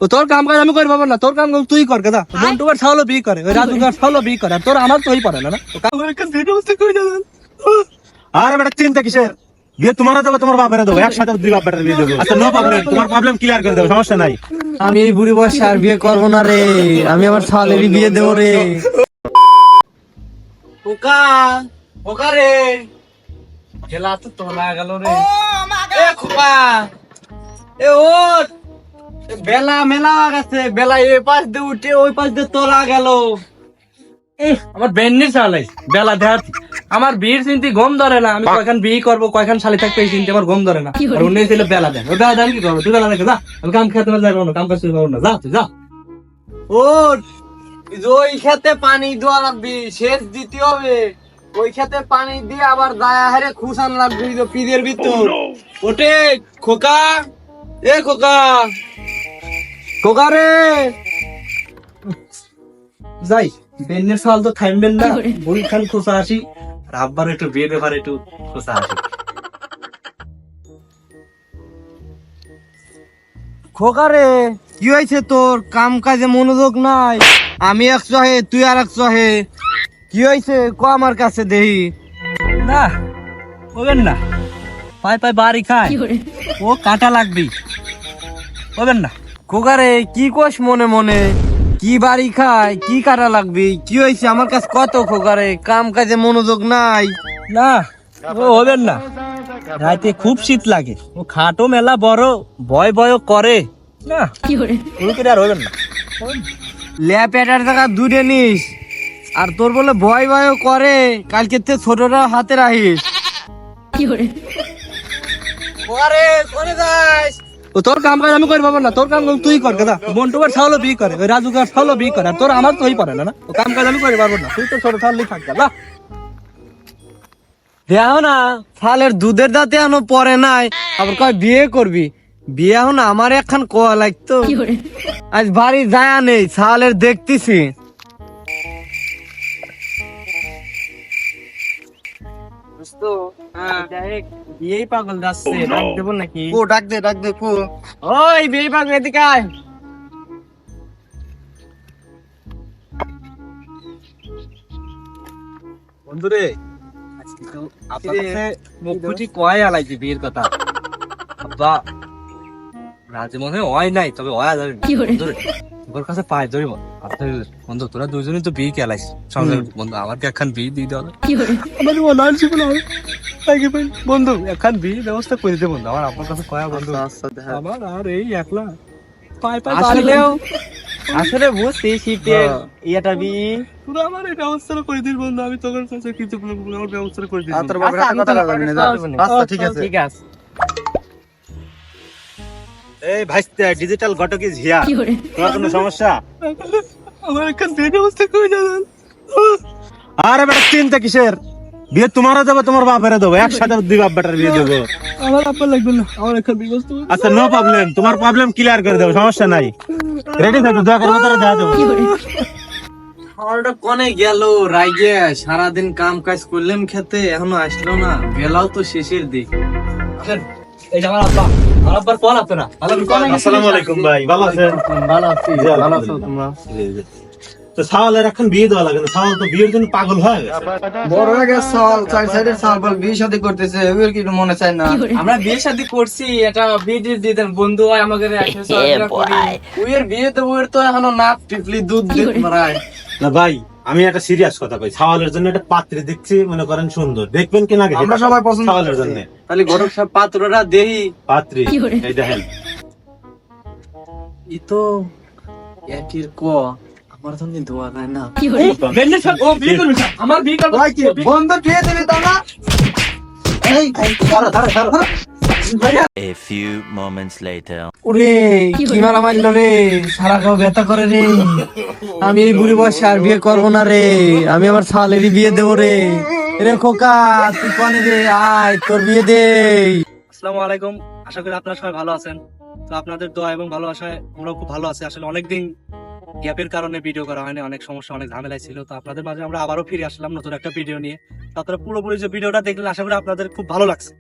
ও তোর কাম কাজ আমি করে পাবো না, তোর কাম তুই কর কেদা। মন্টু কার ছাওলো বিয়ে করে, ওই রাজু কার ছাওলো বিয়ে করে, আর তোর আমার তোই পারে না। তো কাম করে কাজ ভিডিও বসতে কই যাবেন? আরে বেটা চিন্তা কিসের? বিয়ে তোমারও দেবো, তোমার বাপেরও দেবো, একসাথে দুই বাপ বেটার বিয়ে দেবো। আচ্ছা নো প্রবলেম, তোমার প্রবলেম ক্লিয়ার করে দেবো, সমস্যা নাই। আমি এই বুড়ি বয়সে আর বিয়ে করবো না রে, আমি আমার শালেরই বিয়ে দেবো রে। ওকা ওকা রে, খেলা তো তোলা গেল রে। এ খোকা, এ ওঠ, বেলা মেলা গেছে, বেলা এই পাশ দিয়ে উঠে ওই পাশ দিয়ে তোলা গেল। আমার বেন্নির চালাই বেলা দেখার, আমার বিয়ের চিন্তি গম ধরে না। আমি কয়খান বিয়ে করবো, কয়খান শালি থাকবে এই চিন্তা আমার গম ধরে না। আর অন্য ছিল বেলা দেন, ওই বেলা দেন কি করবো? তুই বেলা দেখে যা, আমি কাম খেতে যাবো না, কাম কাজ করবো না, যা তুই যা। ওঠ, ওই খেতে পানি দেওয়া লাগবে, সেচ দিতে হবে। ওই খেতে পানি দিয়ে আবার দায়া হারে খুশান লাগবে পিদের ভিতর। ওঠে খোকা, এ খোকা, খোকা রে। যাই বেন্নের সাল তো থামবেন না, বুড়ি খান খোঁচা আসি, আর আব্বার একটু বিয়ে দেবার একটু খোঁচা আসি। খোকা রে, কি হয়েছে তোর? কাম কাজে মনোযোগ নাই, আমি এক চহে তুই আর এক চহে, কি হয়েছে ক আমার কাছে দেহি। না বলবেন না, পায়ে পায়ে বাড়ি খায়, ও কাটা লাগবি, বলবেন না। খোকা রে, কি কোস মনে মনে? কি বাড়ি খায়, কি কাটা লাগবি, কি হয়েছে আমার কাছে কত? খোকা রে, কাম কাজে মনোযোগ নাই। না ও হবেন না, রাতে খুব শীত লাগে, ও খাটো মেলা বড়, ভয় ভয় করে না, আর হবেন না। ল্যাপ এটার জায়গা দূরে নিস, আর তোর বলে ভয় ভয় করে, কালকে তে ছোটরা হাতে রাখিস। ও তোর কাম কাজ আমি করে পাবো না, তোর কাম তুই কর কেদা। মন্টু কার ছাওলো বিয়ে করে, ওই রাজু কার ছাওলো বিয়ে করে, আর তোর আমার তোই পারে না। ও কাম কাজ আমি করে পারবো না, তুই তো ছোট থাকলি থাকবে না। দেখো না, ফালের দুধের দাঁতে এখনো পরে নাই, আবার কয় বিয়ে করবি। বিয়ে এখন আমার একখান কোয়া লাগতো, আজ বাড়ি যায় নেই, ছালের দেখতেছি। বিয়ে পাগল যাচ্ছে, ডাক দেবো নাকি? ও ডাক দে, ডাক দে। ওই বিয়ে পাগল এদিকে আয়। বন্ধুরে, মুখুটি কয় আলাইছি বিয়ের কথা, আব্বা রাজি মনে হয় নাই, তবে ওয়া যাবে তোর কাছে পায় ধরিব। বন্ধু তোরা দুজনই তো বিয়ে খেলাইস সঙ্গে, বন্ধু আমার একখান বিয়ে দিয়ে দেওয়া বন্ধু, একখান বিয়ে ব্যবস্থা করে দে বন্ধু, আমার আপনার কাছে কয়া বন্ধু, আমার আর এই একলা পায় পায় আসলে বুঝছি শীতের ইয়েটা বিয়ে, পুরো আমার এই ব্যবস্থা করে দিস বন্ধু, আমি তোর কাছে কিছু আমার ব্যবস্থা করে দিস। আচ্ছা ঠিক আছে, ঠিক আছে। এই ভাইস্তে ডিজিটাল ঘটক ইজ হিয়ার, তোমার কোনো সমস্যা? আমার একখান বিয়ে ব্যবস্থা করে যাবেন। আরে বেটা চিন্তা কিসের? বিয়ে তোমারও দেবো, তোমার বাপেরও দেবো, একসাথে দুই বাপ বেটার বিয়ে দেবো। আমার আপনার লাগবে না, আমার একখান বিয়ে ব্যবস্থা। আচ্ছা নো প্রবলেম, তোমার প্রবলেম ক্লিয়ার করে দেবো, সমস্যা নাই। রেডি থাকো, দয়া করে মাথাটা দেওয়া দেবো। আমারটা কনে গেল রাইগে, সারাদিন কাম কাজ করলাম খেতে, এখনো আসলো না, বেলাও তো শেষের দিক। এই যে আমার আব্বা, আমার আব্বার কল আপনারা। আসসালামু আলাইকুম ভাই, ভালো আছেন? ভালো আছি, ভালো আছো তোমরা? তো সাওয়ালের এখন বিয়ে দেওয়া লাগে না, সাওয়াল তো বিয়ের জন্য পাগল হয় বড় হয়ে গেছে, সাল চার সাইডের সাল বল বিয়ে শাদী করতেছে, ওর কি মনে চায় না? আমরা বিয়ে শাদী করছি, এটা বিয়ে দিয়ে দেন বন্ধু হয় আমাকে ওর বিয়ে তো ওর তো এখনো নাক টিপলি দুধ দিয়ে মারায় না। ভাই আমি একটা সিরিয়াস কথা কই, সাওয়ালের জন্য একটা পাত্রী দেখছি, মনে করেন সুন্দর, দেখবেন কিনা? আমরা সবাই পছন্দ সাওয়ালের জন্য তাহলে ঘটক সব পাত্ররা দেই পাত্রী, এই দেখেন ই তো একির ক আমার জন্য দোয়া দেয় না। বেন্নের সাথে ও বিয়ে করবে, আমার বিয়ে করবে বন্ধু বিয়ে দেবে তা না? এই ধরো ধরো ধরো। A few moments later. ওরে কি মারা মারলো রে, সারা গাও ব্যথা করে রে। আমি এই বুড়ি বয়সে আর বিয়ে করবো না রে, আমি আমার শালেরই বিয়ে দেবো রে। রে খোকা, তুই কনে রে, আয় তোর বিয়ে দে। আসসালামু আলাইকুম, আশা করি আপনারা সবাই ভালো আছেন। তো আপনাদের দোয়া এবং ভালোবাসায় আমরাও খুব ভালো আছি। আসলে অনেকদিন গ্যাপের কারণে ভিডিও করা হয়নি, অনেক সমস্যা, অনেক ঝামেলা ছিল। তো আপনাদের মাঝে আমরা আবারও ফিরে আসলাম নতুন একটা ভিডিও নিয়ে। তো আপনারা পুরোপুরি যে ভিডিওটা দেখলেন, আশা করি আপনাদের খুব ভালো লাগছে।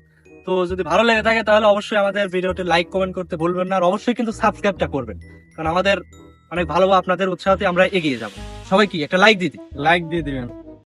তো যদি ভালো লেগে থাকে তাহলে অবশ্যই আমাদের ভিডিওতে লাইক কমেন্ট করতে ভুলবেন না, আর অবশ্যই কিন্তু সাবস্ক্রাইবটা করবেন, কারণ আমাদের অনেক ভালো আপনাদের উৎসাহতে আমরা এগিয়ে যাব। সবাই কি একটা লাইক দিতে লাইক দিয়ে দিবেন।